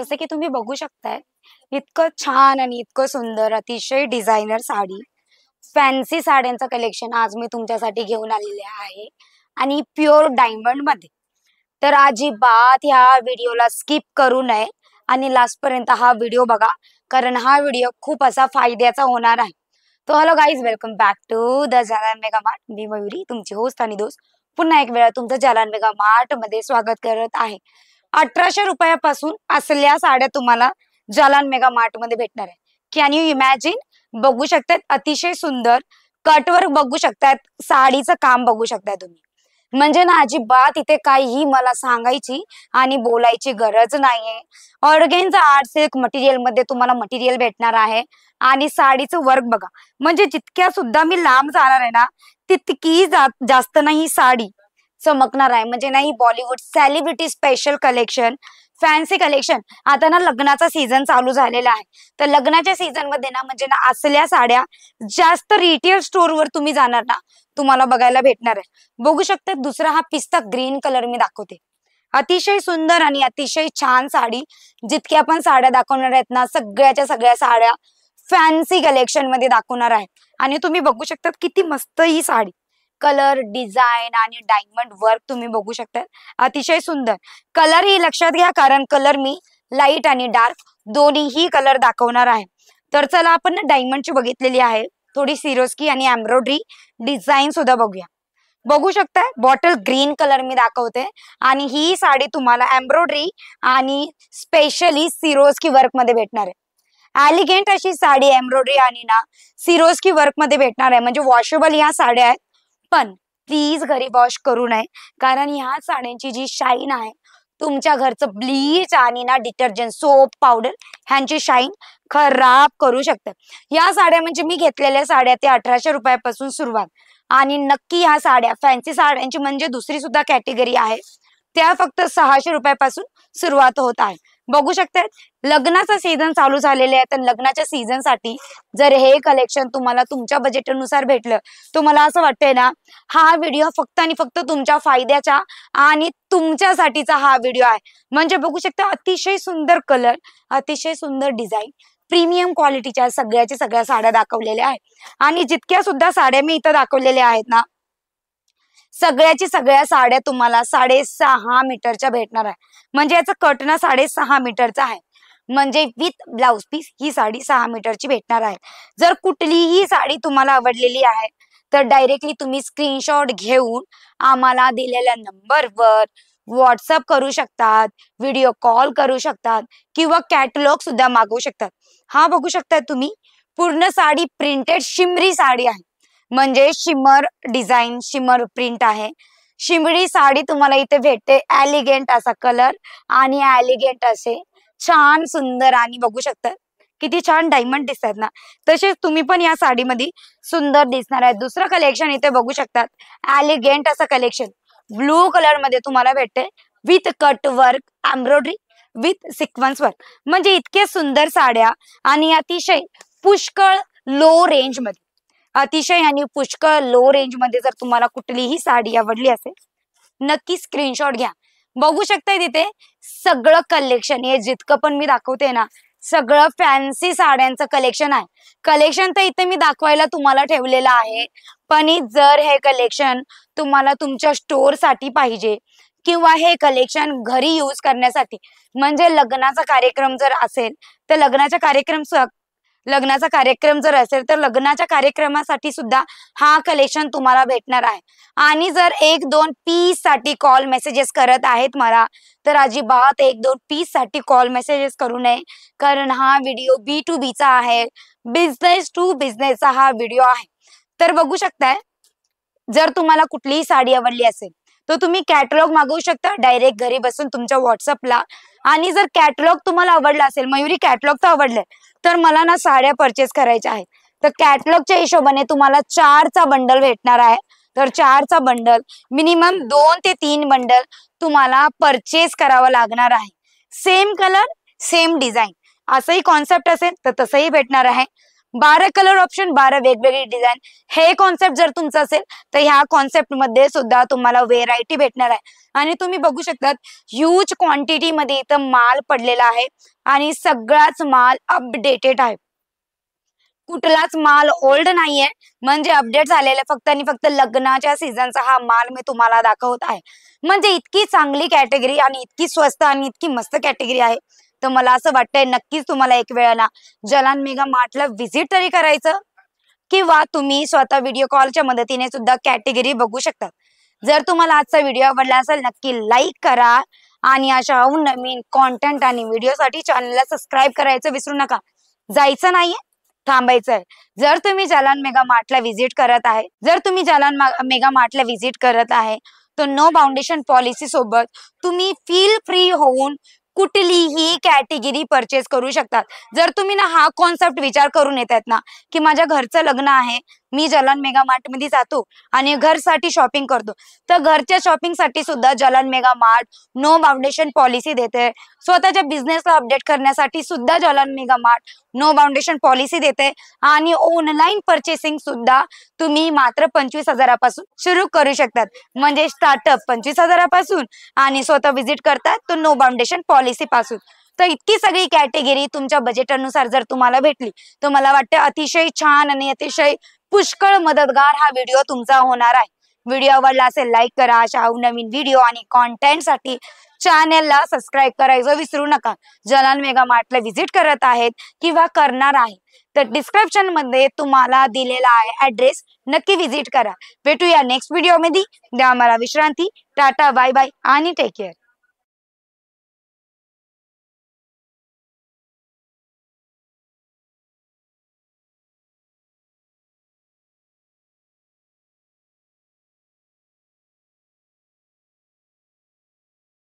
जसं की तुम्ही बघू शकताय, इतकं छान आणि इतकं सुंदर अतिशय डिझायनर साडी, फॅन्सी साड्यांचं कलेक्शन आज मी तुमच्यासाठी घेऊन आलेले आहे आणि प्युअर डायमंडमध्ये. तर अजिबात ह्या व्हिडिओला स्किप करू नये आणि लास्टपर्यंत हा व्हिडिओ बघा, कारण हा व्हिडिओ खूप असा फायद्याचा होणार आहे. तो hello guys, welcome back to the Jalan mega mart. मी मयुरी, तुमची होस्ट आणि दोस्त, पुन्हा एक वेळा तुमचं जालान मेगा मार्ट मध्ये स्वागत करत आहे. 1800 रुपयापासून असल्या साड्या तुम्हाला जालान मेगा मार्ट मध्ये भेटणार आहे. Can you imagine? बघू शकतात अतिशय सुंदर कटवर्क, बघू शकतात साडीचं काम, बघू शकता तुम्ही. म्हणजे ना अजिबात इथे काहीही मला सांगायची आणि बोलायची गरज नाहीये. ऑर्गेन्झा आर्ट सिल्क मटेरियल मध्ये तुम्हाला मटेरियल भेटणार आहे आणि साडीचं वर्क बघा, म्हणजे जितक्या सुद्धा मी लांब जाणार आहे ना तितकी जास्त नाही साडी चमकणार आहे. म्हणजे नाही, Bollywood celebrity special collection, fancy collection. आता ना लग्नाचा सीझन चालू झालेला आहे, तर लग्नाच्या सीझन मध्ये ना म्हणजे ना असल्या साड्या जास्त रिटेल स्टोअरवर तुम्ही जाणार ना तुम्हाला बघायला भेटणार आहे. बघू शकता, दुसरा हा पिस्ता ग्रीन कलर मी दाखवते. अतिशय सुंदर आणि अतिशय छान साडी. जितक्या आपण साड्या दाखवणार आहेत ना, सगळ्याच्या सगळ्या साड्या फॅन्सी कलेक्शन मध्ये दाखवणार आहे. आणि तुम्ही बघू शकता किती मस्त ही साडी, कलर, डिझाईन आणि डायमंड वर्क तुम्ही बघू शकता. अतिशय सुंदर कलर ही लक्षात घ्या, कारण कलर मी लाईट आणि डार्क दोन्हीही कलर दाखवणार आहे. तर चला आपण डायमंडची बघितलेली आहे, थोडी सिरोस्की आणि एम्ब्रॉयडरी डिझाईन सुद्धा बघूया. बघू शकता बॉटल ग्रीन कलर मी दाखवते आणि ही साडी तुम्हाला एम्ब्रॉयडरी आणि स्पेशली सिरोस्की वर्क मध्ये भेटणार आहे. एलिगेंट अशी साडी एम्ब्रॉयडरी आणि ना सिरोस्की वर्क मध्ये भेटणार आहे. म्हणजे वॉशेबल ह्या साड्या आहेत, पण प्लीज घरी वॉश करू नये, कारण ह्या साड्यांची जी शाईन आहे तुमच्या घरचं ब्लीच आणि ना डिटर्जंट, सोप, पावडर ह्यांची शाईन खराब करू शकतात. या साड्या म्हणजे मी घेतलेल्या साड्या ते 1800 रुपयापासून सुरुवात. आणि नक्की ह्या साड्या फॅन्सी साड्यांची म्हणजे दुसरी सुद्धा कॅटेगरी आहे, त्या फक्त 600 रुपयापासून सुरुवात होत आहे. बघू शकतात लग्नाचा सीझन चालू झालेले आहे, तर लग्नाच्या सीझन साठी जर हे कलेक्शन तुम्हाला तुमच्या बजेटनुसार भेटलं, तुम्हाला असं वाटतंय ना हा व्हिडिओ फक्त आणि फक्त तुमच्या फायद्याचा आणि तुमच्यासाठीचा हा व्हिडिओ आहे. म्हणजे बघू शकता अतिशय सुंदर कलर, अतिशय सुंदर डिझाईन, प्रीमियम क्वालिटीच्या सगळ्याच्या सगळ्या साड्या दाखवलेल्या आहेत. आणि जितक्या सुद्धा साड्या मी इथं दाखवलेल्या आहेत ना, सगळ्याची सगळ्या साड्या तुम्हाला 6.5 मीटरच्या भेटणार आहे. म्हणजे याचं कट ना 6.5 मीटरचा आहे, म्हणजे विथ ब्लाउज पीस ही साडी 6 मीटरची भेटणार आहे. जर कुठलीही साडी तुम्हाला आवडलेली आहे तर डायरेक्टली तुम्ही स्क्रीनशॉट घेऊन आम्हाला दिलेल्या नंबरवर व्हॉट्सअप करू शकतात, व्हिडिओ कॉल करू शकतात किंवा कॅटलॉग सुद्धा मागवू शकतात. हा बघू शकता तुम्ही, पूर्ण साडी प्रिंटेड शिमरी साडी आहे, म्हणजे शिमर डिझाईन, शिमर प्रिंट आहे. शिमरी साडी तुम्हाला इथे भेटते. एलिगेंट असा कलर आणि एलिगेंट असे छान सुंदर, आणि बघू शकता किती छान डायमंड दिसतात ना, तसेच तुम्ही पण या साडीमध्ये सुंदर दिसणार आहे. दुसरं कलेक्शन इथे बघू शकतात, एलिगेंट असं कलेक्शन ब्लू कलर मध्ये तुम्हाला भेटते, with cut work, embroidery with sequence work. म्हणजे इतके सुंदर साड्या आणि अतिशय पुष्कळ लो रेंज मध्ये, अतिशय आणि पुष्कळ लो रेंज मध्ये जर तुम्हाला कुठलीही साडी आवडली असेल नक्की स्क्रीनशॉट घ्या. बघू शकताय तिथे सगळं कलेक्शन, हे जितकं पण मी दाखवते ना सगळं फॅन्सी साड्यांचं कलेक्शन आहे. कलेक्शन तर इथे मी दाखवायला तुम्हाला ठेवलेलं आहे, पण जर हे कलेक्शन तुम्हाला तुमच्या स्टोअर साठी पाहिजे किंवा हे कलेक्शन घरी यूज करण्यासाठी, म्हणजे लग्नाचा कार्यक्रम जर असेल तर लग्नाचा कार्यक्रम जर असेल तर लग्नाच्या कार्यक्रमासाठी सुद्धा हा कलेक्शन तुम्हाला भेटणार आहे. आणि जर 1-2 पीस साठी कॉल मेसेजेस करत आहेत मला, तर अजिबात 1-2 पीस साठी कॉल मेसेजेस करू नये, कारण हा व्हिडिओ B2B चा आहे, बिझनेस टू बिझनेसचा हा व्हिडिओ आहे. तर बघू शकताय, जर तुम्हाला कुठलीही साडी आवडली असेल तर तुम्ही कॅटलॉग मागवू शकता डायरेक्ट घरी बसून तुमच्या व्हॉट्सअपला. आणि जर कॅटलॉग तुम्हाला आवडला असेल, मयुरी कॅटलॉग तर आवडलंय, तर मला ना साड्या परचेस करायच्या आहेत, तर कॅटलॉगच्या हिशोबाने तुम्हाला 4चा बंडल भेटणार आहे. तर 4चा बंडल मिनिमम 2 ते 3 बंडल तुम्हाला परचेस करावं लागणार आहे. सेम कलर, सेम डिझाईन असंही कॉन्सेप्ट असेल तर तसंही भेटणार आहे. 12 कलर ऑप्शन, 12 वेगवेगळी डिझाईन. हे कॉन्सेप्ट जर तुमचं असेल तर ह्या कॉन्सेप्ट मध्ये सुद्धा तुम्हाला व्हेरायटी भेटणार आहे. आणि तुम्ही बघू शकतात ह्यूज क्वांटिटी मध्ये इथं माल पडलेला आहे आणि सगळाच माल अपडेटेड आहे. कुठलाच माल ओल्ड नाहीये, म्हणजे अपडेट झालेला फक्त आणि फक्त लग्नाच्या सीझनचा हा माल मी तुम्हाला दाखवत आहे. म्हणजे इतकी चांगली कॅटेगरी आणि इतकी स्वस्त आणि इतकी मस्त कॅटेगरी आहे. तर मला असं वाटतंय नक्कीच तुम्हाला एक वेळेला जलान मेगा मार्टला व्हिजिट तरी करायचं, किंवा तुम्ही स्वतः व्हिडिओ कॉलच्या मदतीने सुद्धा कॅटेगरी बघू शकता. जर तुम्हाला आजचा व्हिडिओ आवडला असेल नक्की लाईक करा आणि अशा नवीन कॉन्टेंट आणि व्हिडिओसाठी चॅनलला सबस्क्राईब करायचं विसरू नका. जायचं नाहीये, थांबायचंय. जर तुम्ही जालान मेगा मार्टला व्हिजिट करत आहे, मेगा मार्टला व्हिजिट करत आहे, तर नो बाउंडेशन पॉलिसी सोबत तुम्ही फील फ्री होऊन कुठलीही कॅटेगरी परचेस करू शकतात. जर तुम्ही ना हा कॉन्सेप्ट विचार करून येत आहेत ना, की माझ्या घरचं लग्न आहे, मी जलान मेगा मार्ट मध्ये जातो आणि घरसाठी शॉपिंग करतो, तर घरच्या शॉपिंग साठी सुद्धा जलान मेगा मार्ट नो बाउंडेशन पॉलिसी देते. स्वतःच्या बिझनेसला अपडेट करण्यासाठी सुद्धा जलान मेगा मार्ट नो बाउंडेशन पॉलिसी देते. आणि ऑनलाईन परचेसिंग सुद्धा तुम्ही मात्र 25,000पासून सुरू करू शकतात. म्हणजे स्टार्टअप 25,000पासून आणि स्वतः व्हिजिट करतात तो नो बाउंडेशन पॉलिसी पासून. तर इतकी सगळी कॅटेगरी तुमच्या बजेट अनुसार जर तुम्हाला भेटली तर मला वाटतं अतिशय छान आणि अतिशय पुष्कळ मदतगार हा व्हिडिओ तुमचा होणार आहे. व्हिडिओ आवडला असेल लाईक करा. अशा नवीन व्हिडिओ आणि कॉन्टेंट साठी चॅनेलला सबस्क्राईब करायचं विसरू नका. जलान मेगा मार्टला व्हिजिट करत आहेत किंवा करणार आहे तर डिस्क्रिप्शन मध्ये तुम्हाला दिलेला आहे ऍड्रेस, नक्की व्हिजिट करा. भेटूया नेक्स्ट व्हिडिओ मध्ये. द्या मला विश्रांती. टाटा, बाय बाय आणि टेक केअर.